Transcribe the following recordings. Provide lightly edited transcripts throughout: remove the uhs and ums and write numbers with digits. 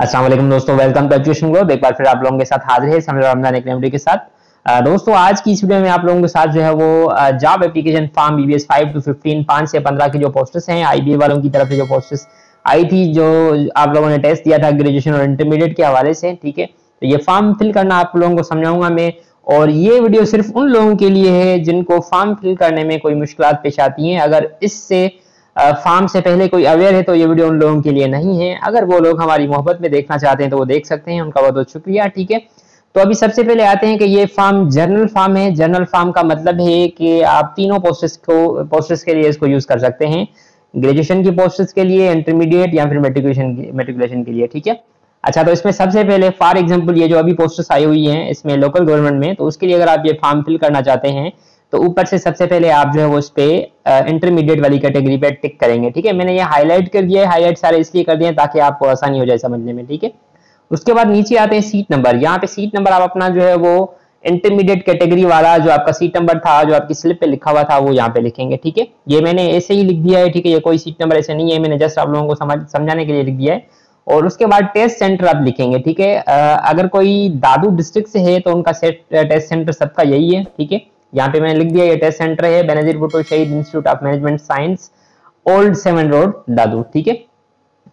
अस्सलाम वालेकुम दोस्तों, वेलकम टू एजुकेशन ग्रोथ। एक बार फिर आप लोगों के साथ हाजिर है समय रमजान एक नई वीडियो के साथ। दोस्तों आज की इस वीडियो में आप लोगों के साथ जो है वो job application form BBS 5 to 15 5 से 15 की जो पोस्टर्स हैं आईबीए वालों की तरफ से जो पोस्टर्स आई थी, जो आप लोगों ने टेस्ट दिया था ग्रेजुएशन और इंटरमीडिएट के हवाले से, ठीक है। तो ये फॉर्म फिल करना आप लोगों को समझाऊंगा मैं, और ये वीडियो सिर्फ उन लोगों के लिए है जिनको फॉर्म फिल करने में कोई मुश्किलात पेश आती हैं। अगर इससे फॉर्म से पहले कोई अवेयर है तो ये वीडियो उन लोगों के लिए नहीं है। अगर वो लोग हमारी मोहब्बत में देखना चाहते हैं तो वो देख सकते हैं, उनका बहुत बहुत शुक्रिया, ठीक है। तो अभी सबसे पहले आते हैं कि ये फॉर्म जर्नल फॉर्म है। जर्नल फॉर्म का मतलब है कि आप तीनों पोस्ट्स के लिए इसको यूज कर सकते हैं, ग्रेजुएशन की पोस्ट्स के लिए, इंटरमीडिएट या फिर मेट्रिकुलेशन के लिए, ठीक है। अच्छा, तो इसमें सबसे पहले फॉर एग्जांपल ये जो अभी पोस्टर्स आई हुई हैं इसमें लोकल गवर्नमेंट में, तो उसके लिए अगर आप ये फॉर्म फिल करना चाहते हैं तो ऊपर से सबसे पहले आप जो है वो इस पे इंटरमीडिएट वाली कैटेगरी पे टिक करेंगे, ठीक है। मैंने ये हाईलाइट कर दिया है, हाईलाइट सारे इसलिए कर दिए हैं ताकि आपको आसानी हो जाए समझने में, ठीक है। उसके बाद नीचे आते हैं सीट नंबर। यहाँ पे सीट नंबर आप अपना जो है वो इंटरमीडिएट कैटेगरी वाला जो आपका सीट नंबर था, जो आपकी स्लिप पे लिखा हुआ था, वो यहाँ पे लिखेंगे, ठीक है। ये मैंने ऐसे ही लिख दिया है, ठीक है। ये कोई सीट नंबर ऐसे नहीं है, मैंने जस्ट आप लोगों को समझाने के लिए लिख दिया है। और उसके बाद टेस्ट सेंटर आप लिखेंगे, ठीक है। अगर कोई दादू डिस्ट्रिक्ट से है तो उनका टेस्ट सेंटर सबका यही है, ठीक है। यहाँ पे मैंने लिख दिया ये टेस्ट सेंटर है Benazir Bhutto Shaheed institute of management science, old 7 road, Dadu, ठीक है।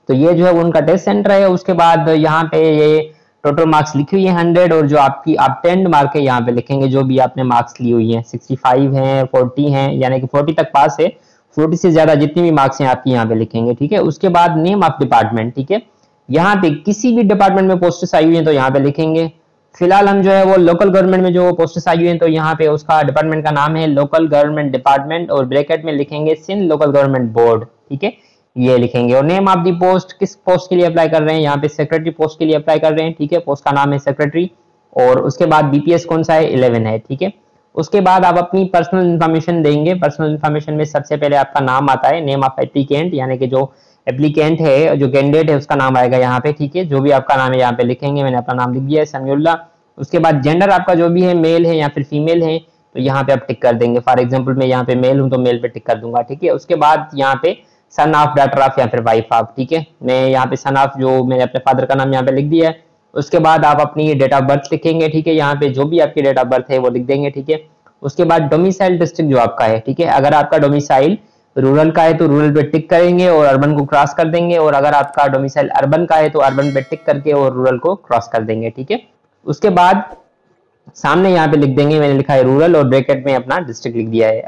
तो ये जो है उनका टेस्ट सेंटर है। उसके बाद यहाँ पे ये टोटल मार्क्स लिखी हुई है 100, और जो आपकी ऑब्टेन्ड मार्क है यहाँ पे लिखेंगे, जो भी आपने मार्क्स ली हुई है, 65 है, 40 है, यानी कि 40 तक पास है, 40 से ज्यादा जितनी भी मार्क्स हैं आपकी यहाँ पे लिखेंगे, ठीक है। उसके बाद नेम ऑफ डिपार्टमेंट, ठीक है। यहाँ पे किसी भी डिपार्टमेंट में पोस्ट्स आई हुई है तो यहाँ पे लिखेंगे। फिलहाल हम जो है वो लोकल गवर्नमेंट में जो पोस्ट्स आई हुई हैं तो यहाँ पे उसका डिपार्टमेंट का नाम है लोकल गवर्नमेंट डिपार्टमेंट, और ब्रैकेट में लिखेंगे सिंध लोकल गवर्नमेंट बोर्ड, ठीक है, ये लिखेंगे। और नेम ऑफ दी पोस्ट, किस पोस्ट के लिए अप्लाई कर रहे हैं, यहाँ पे सेक्रेटरी पोस्ट के लिए अप्लाई कर रहे हैं, ठीक है। पोस्ट का नाम है सेक्रेटरी। और उसके बाद बीपीएस कौन सा है, 11 है, ठीक है। उसके बाद आप अपनी पर्सनल इन्फॉर्मेशन देंगे। पर्सनल इन्फॉर्मेशन में सबसे पहले आपका नाम आता है, नेम ऑफ एप्लीकेंट, यानी कि जो एप्लीकेंट है, जो कैंडिडेट है, उसका नाम आएगा यहाँ पे, ठीक है। जो भी आपका नाम है यहाँ पे लिखेंगे। मैंने अपना नाम लिख दिया है, समीउल्लाह। उसके बाद जेंडर आपका जो भी है, मेल है या फिर फीमेल है, तो यहाँ पे आप टिक कर देंगे। फॉर एग्जांपल मैं यहाँ पे मेल हूँ तो मेल पे टिक कर दूंगा, ठीक है। उसके बाद यहाँ पे सन ऑफ, डॉटर ऑफ या फिर वाइफ ऑफ, ठीक है। मैं यहाँ पे सन ऑफ, जो मैंने अपने फादर का नाम यहाँ पे लिख दिया है। उसके बाद आप अपनी डेट ऑफ बर्थ लिखेंगे, ठीक है। यहाँ पे जो भी आपकी डेट ऑफ बर्थ है वो लिख देंगे, ठीक है। उसके बाद डोमिसाइल डिस्ट्रिक्ट जो आपका है, ठीक है। अगर आपका डोमिसाइल रूरल का है तो रूरल पे टिक करेंगे और अर्बन को क्रॉस कर देंगे, और अगर आपका डोमिसाइल अर्बन का है तो अर्बन पे टिक करके और रूरल को क्रॉस कर देंगे, ठीक है। उसके बाद सामने यहाँ पे लिख देंगे, मैंने लिखा है रूरल और ब्रैकेट में अपना डिस्ट्रिक्ट लिख दिया है,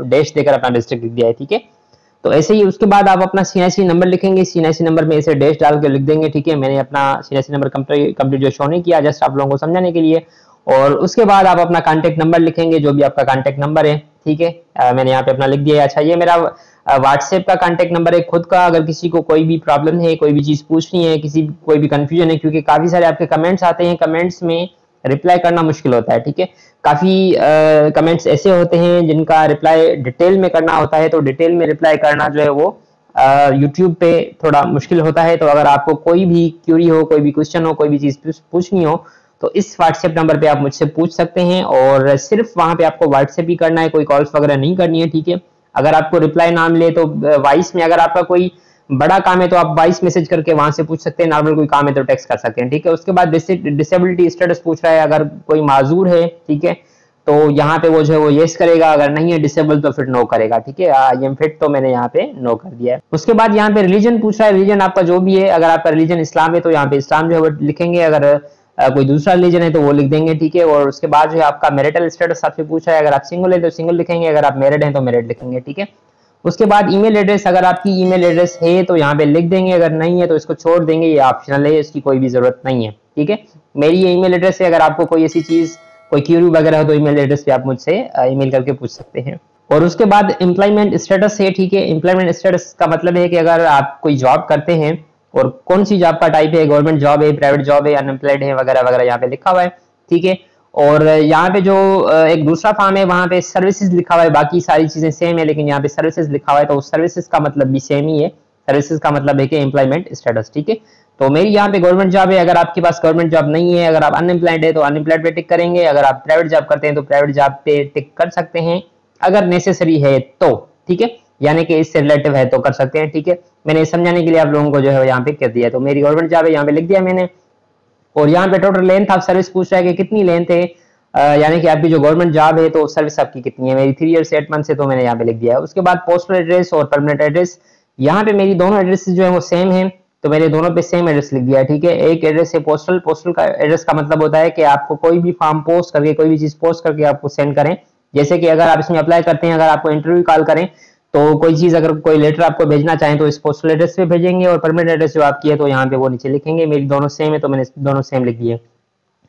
डैश देकर अपना डिस्ट्रिक्ट लिख दिया है, ठीक है। तो ऐसे ही उसके बाद आप अपना सीएनआईसी नंबर लिखेंगे। सीएनआईसी नंबर में ऐसे डैश डाल के लिख देंगे, ठीक है। मैंने अपना सीएनआईसी नंबर कंप्लीट जो शो नहीं किया, जस्ट आप लोगों को समझाने के लिए। और उसके बाद आप अपना कांटेक्ट नंबर लिखेंगे, जो भी आपका कांटेक्ट नंबर है, ठीक है। मैंने यहाँ पे अपना लिख दिया है। अच्छा, ये मेरा व्हाट्सएप का कांटेक्ट नंबर है खुद का। अगर किसी को कोई भी प्रॉब्लम है, कोई भी चीज पूछनी है, कोई भी कंफ्यूजन है, क्योंकि काफी सारे आपके कमेंट्स आते हैं, कमेंट्स में रिप्लाई करना मुश्किल होता है, ठीक है। काफी कमेंट्स ऐसे होते हैं जिनका रिप्लाई डिटेल में करना होता है, तो डिटेल में रिप्लाई करना जो है वो यूट्यूब पे थोड़ा मुश्किल होता है। तो अगर आपको कोई भी क्यूरी हो, कोई भी क्वेश्चन हो, कोई भी चीज पूछनी हो, तो इस व्हाट्सएप नंबर पे आप मुझसे पूछ सकते हैं, और सिर्फ वहां पे आपको व्हाट्सएप ही करना है, कोई कॉल्स वगैरह नहीं करनी है, ठीक है। अगर आपको रिप्लाई ना मिले तो वॉइस में, अगर आपका कोई बड़ा काम है तो आप वॉइस मैसेज करके वहां से पूछ सकते हैं, नॉर्मल कोई काम है तो टेक्स्ट कर सकते हैं, ठीक है। उसके बाद डिसेबिलिटी स्टेटस पूछ रहा है, अगर कोई माजूर है, ठीक है, तो यहाँ पे वो जो है वो येस करेगा, अगर नहीं है डिसेबल तो फिर नो करेगा, ठीक है। आई एम फिट तो मैंने यहाँ पे नो कर दिया है। उसके बाद यहाँ पे रिलीजन पूछ रहा है, रिलीजन आपका जो भी है, अगर आपका रिलीजन इस्लाम है तो यहाँ पे इस्लाम जो है वो लिखेंगे, अगर कोई दूसरा रिलीजन है तो वो लिख देंगे, ठीक है। और उसके बाद जो है आपका मैरिटल स्टेटस आपसे पूछा है, अगर आप सिंगल है तो सिंगल लिखेंगे, अगर आप मैरिड हैं तो मैरिड लिखेंगे, ठीक है। उसके बाद ईमेल एड्रेस, अगर आपकी ईमेल एड्रेस है तो यहाँ पे लिख देंगे, अगर नहीं है तो इसको छोड़ देंगे, ये ऑप्शनल है, इसकी कोई भी जरूरत नहीं है, ठीक है। मेरी ये ईमेल एड्रेस है, अगर आपको कोई ऐसी चीज, कोई क्यूरी वगैरह हो तो ईमेल एड्रेस पे आप मुझसे ईमेल करके पूछ सकते हैं। और उसके बाद एम्प्लॉयमेंट स्टेटस है, ठीक है। एम्प्लॉयमेंट स्टेटस का मतलब है कि अगर आप कोई जॉब करते हैं और कौन सी जॉब का टाइप है, गवर्नमेंट जॉब है, प्राइवेट जॉब है, अनएम्प्लॉयड है, वगैरह वगैरह यहाँ पे लिखा हुआ है, ठीक है। और यहाँ पे जो एक दूसरा फॉर्म है वहां पे सर्विसेज लिखा हुआ है, बाकी सारी चीजें सेम है, लेकिन यहाँ पे सर्विसेज लिखा हुआ है, तो सर्विसेज का मतलब भी सेम ही है। सर्विसेज का मतलब है कि एम्प्लॉयमेंट स्टेटस, ठीक है। तो मेरी यहाँ पे गवर्नमेंट जॉब है, अगर आपके पास गवर्नमेंट जॉब नहीं है, अगर आप अनएम्प्लॉयड है तो अनएम्प्लॉयड पे टिक करेंगे, अगर आप प्राइवेट जॉब करते हैं तो प्राइवेट जॉब पे टिक कर सकते हैं, अगर नेसेसरी है तो, ठीक है। यानी कि इससे रिलेटिव है तो कर सकते हैं, ठीक है। मैंने समझाने के लिए आप लोगों को जो है यहाँ पे कर दिया। तो मेरी गवर्नमेंट जॉब है, यहाँ पे लिख दिया मैंने। और यहाँ पे टोटल लेंथ ऑफ सर्विस पूछ रहा है कि कितनी लेंथ है, यानी कि आपकी जो गवर्नमेंट जॉब है तो सर्विस आपकी कितनी है। मेरी 3 ईयर्स 8 मंथ से, तो मैंने यहाँ पे लिख दिया है। उसके बाद पोस्टल एड्रेस और परमानेंट एड्रेस, यहाँ पे मेरी दोनों एड्रेस जो है वो सेम है, तो मैंने दोनों पे सेम एड्रेस लिख दिया है, ठीक है। एक एड्रेस है पोस्टल, पोस्टल का एड्रेस का मतलब होता है कि आपको कोई भी फॉर्म पोस्ट करके, कोई भी चीज पोस्ट करके आपको सेंड करें। जैसे कि अगर आप इसमें अप्लाई करते हैं, अगर आपको इंटरव्यू कॉल करें, तो कोई चीज अगर कोई लेटर आपको भेजना चाहें तो इस पोस्टल एड्रेस पे भेजेंगे, और परमानेंट एड्रेस जो आपकी है तो यहाँ पे वो नीचे लिखेंगे। मेरी दोनों सेम है तो मैंने दोनों सेम लिख दिए।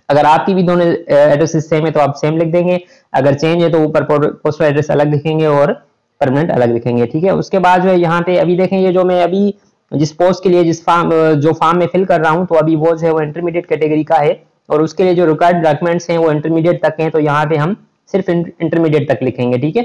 अगर आपकी भी दोनों एड्रेस सेम है तो आप सेम लिख देंगे, अगर चेंज है तो ऊपर पोस्टल एड्रेस अलग लिखेंगे और परमानेंट अलग लिखेंगे, ठीक है। उसके बाद जो है यहाँ पे अभी देखें, ये जो मैं अभी जिस पोस्ट के लिए जिस फॉर्म जो फॉर्म में फिल कर रहा हूँ, तो अभी वो जो है वो इंटरमीडिएट कैटेगरी का है, और उसके लिए जो रिक्वायर्ड डॉक्यूमेंट्स हैं वो इंटरमीडिएट तक हैं, तो यहाँ पे हम सिर्फ इंटरमीडिएट तक लिखेंगे, ठीक है।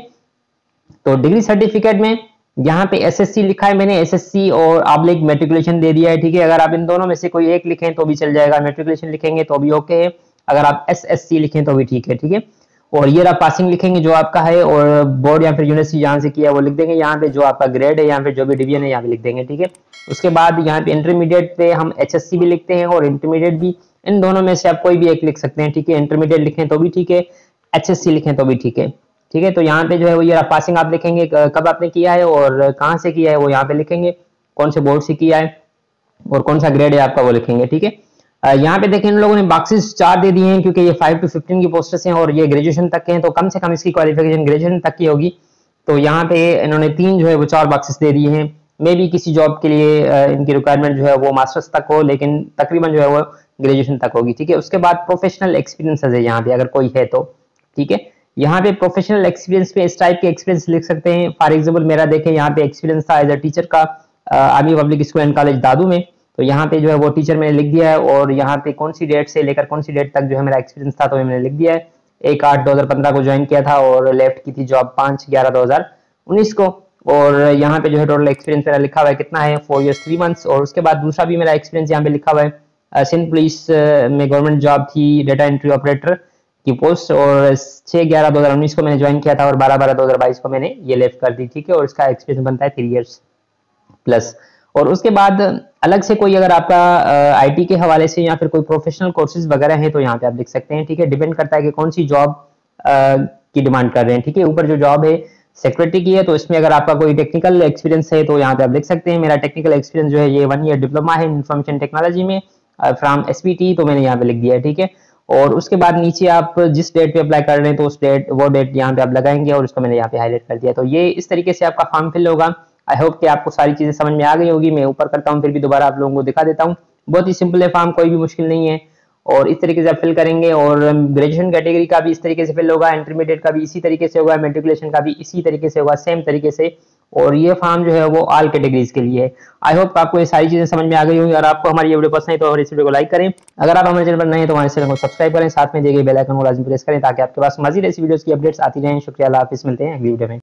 तो डिग्री सर्टिफिकेट में यहाँ पे एसएससी लिखा है मैंने, एसएससी और ऑब्लिक मैट्रिकुलेशन दे दिया है, ठीक है। अगर आप इन दोनों में से कोई एक लिखें तो भी चल जाएगा, मैट्रिकुलेशन लिखेंगे तो भी ओके है, अगर आप एसएससी लिखें तो भी ठीक है, ठीक है। और ईयर आप पासिंग लिखेंगे जो आपका है, और बोर्ड या फिर यूनिवर्सिटी जहाँ से किया वो लिख देंगे, यहाँ पे जो आपका ग्रेड है या फिर जो भी डिवीजन है यहाँ पे लिख देंगे, ठीक है। उसके बाद यहाँ पे इंटरमीडिएट पे हम एचएससी भी लिखते हैं और इंटरमीडिएट भी, इन दोनों में से आप कोई भी एक लिख सकते हैं, ठीक है। इंटरमीडिएट लिखें तो भी ठीक है, एचएससी लिखें तो भी ठीक है, ठीक है। तो यहाँ पे जो है वो ईयर पासिंग आप लिखेंगे, कब आपने किया है और कहाँ से किया है वो यहाँ पे लिखेंगे, कौन से बोर्ड से किया है और कौन सा ग्रेड है आपका वो लिखेंगे, ठीक है। यहाँ पे देखें इन लोगों ने बॉक्सेस 4 दे दिए हैं, क्योंकि ये 5 to 15 की पोस्टर्स हैं और ये ग्रेजुएशन तक के हैं, तो कम से कम इसकी क्वालिफिकेशन ग्रेजुएशन तक की होगी। तो यहाँ पे इन्होंने 3 जो है वो 4 बॉक्सेस दे दिए हैं। मे भी किसी जॉब के लिए इनकी रिक्वायरमेंट जो है वो मास्टर्स तक हो, लेकिन तकरीबन जो है वो ग्रेजुएशन तक होगी, ठीक है। उसके बाद प्रोफेशनल एक्सपीरियंस है यहाँ पे, अगर कोई है तो, ठीक है। यहाँ पे प्रोफेशनल एक्सपीरियंस पे इस टाइप के एक्सपीरियंस लिख सकते हैं। फॉर एग्जांपल मेरा देखें, यहाँ पे एक्सपीरियंस था एज अ टीचर का army public school and college Dadu में, तो यहाँ पे जो है वो टीचर मैंने लिख दिया है, और यहाँ पे कौन सी डेट से लेकर कौन सी डेट तक जो है मेरा एक्सपीरियंस था तो मैंने लिख दिया है। 1/8/2015 को ज्वाइन किया था और लेफ्ट की थी जॉब 5/11/2019 को। और यहाँ पे जो है टोटल एक्सपीरियंस मेरा लिखा हुआ है कितना है, 4 years 3 months। और उसके बाद दूसरा भी मेरा एक्सपीरियंस यहाँ पे लिखा हुआ है, सिंध पुलिस में गवर्नमेंट जॉब थी डेटा एंट्री ऑपरेटर की पोस्ट, और 6/11/2019 को मैंने ज्वाइन किया था और 12/12/2022 को मैंने ये लेफ्ट कर दी, ठीक है। और इसका एक्सपीरियंस बनता है 3 years प्लस। और उसके बाद अलग से कोई अगर आपका आईटी के हवाले से या फिर कोई प्रोफेशनल कोर्सेज वगैरह हैं तो यहाँ पे आप लिख सकते हैं, ठीक है। डिपेंड करता है कि कौन सी जॉब की डिमांड कर रहे हैं, ठीक है। ऊपर जो जॉब है सेक्रेटरी की है, तो इसमें अगर आपका कोई टेक्निकल एक्सपीरियंस है तो यहाँ पे आप लिख सकते हैं। मेरा टेक्निकल एक्सपीरियंस जो है ये 1 year डिप्लोमा है इंफॉर्मेशन टेक्नोलॉजी में फ्रॉम एसपीटी, तो मैंने यहाँ पे लिख दिया है, ठीक है। और उसके बाद नीचे आप जिस डेट पे अप्लाई कर रहे हैं तो उस डेट वो डेट यहाँ पे आप लगाएंगे, और उसको मैंने यहाँ पे हाईलाइट कर दिया। तो ये इस तरीके से आपका फॉर्म फिल होगा। आई होप कि आपको सारी चीजें समझ में आ गई होगी। मैं ऊपर करता हूँ फिर भी दोबारा आप लोगों को दिखा देता हूँ। बहुत ही सिंपल है फॉर्म, कोई भी मुश्किल नहीं है, और इस तरीके से आप फिल करेंगे। और ग्रेजुएशन कैटेगरी का भी इस तरीके से फिल होगा, इंटरमीडिएट का भी इसी तरीके से होगा, मैट्रिकुलेशन का भी इसी तरीके से होगा, सेम तरीके से। और ये फॉर्म जो है वो ऑल कैटेगरीज के लिए है। आई होप आपको ये सारी चीजें समझ में आ गई होंगी। और आपको हमारी ये वीडियो पसंद है तो इस वीडियो को लाइक करें। अगर आप हमारे चैनल पर नए हैं तो हमारे चैनल को सब्सक्राइब करें, साथ में दिए गए बेल आइकन को लाजमी प्रेस करें ताकि आपके पास मजीद ऐसी वीडियोस की अपडेट्स आती रहें। शुक्रिया, अल्लाह हाफिज़, मिलते हैं अगली वीडियो में।